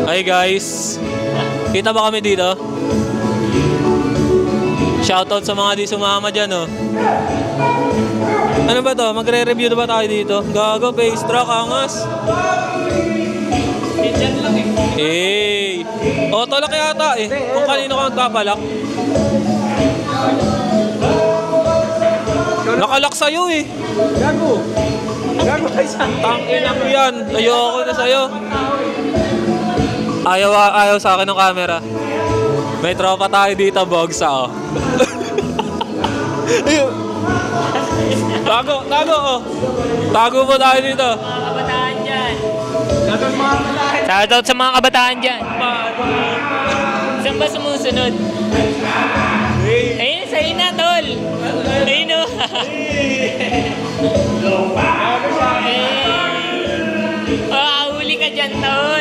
Hi guys. Kita ba kami dito? Shoutout sa mga di sumama dyan, oh. Ano ba to? Magre-review na ba tayo dito? Gago, face truck, angas. Dyan lang eh. Eh. Autolock yata eh. Kung kanino ka magpapalak. Nakalak sa'yo eh. Gago. Gago tayo sa Tangina mo yan. Ayoko na sa'yo. Ayaw sa akin ng camera. May tropa tayo dito, Bogsa, oh. Ayun. Tago, oh. Tago mo tayo dito. Mga kabataan dyan. Shoutout Shoutout sa mga kabataan. sa mga kabataan dyan. Saan ba sumusunod? Ayun, sa'yo na, tol. Ayun, o. Huli ka dyan, tol.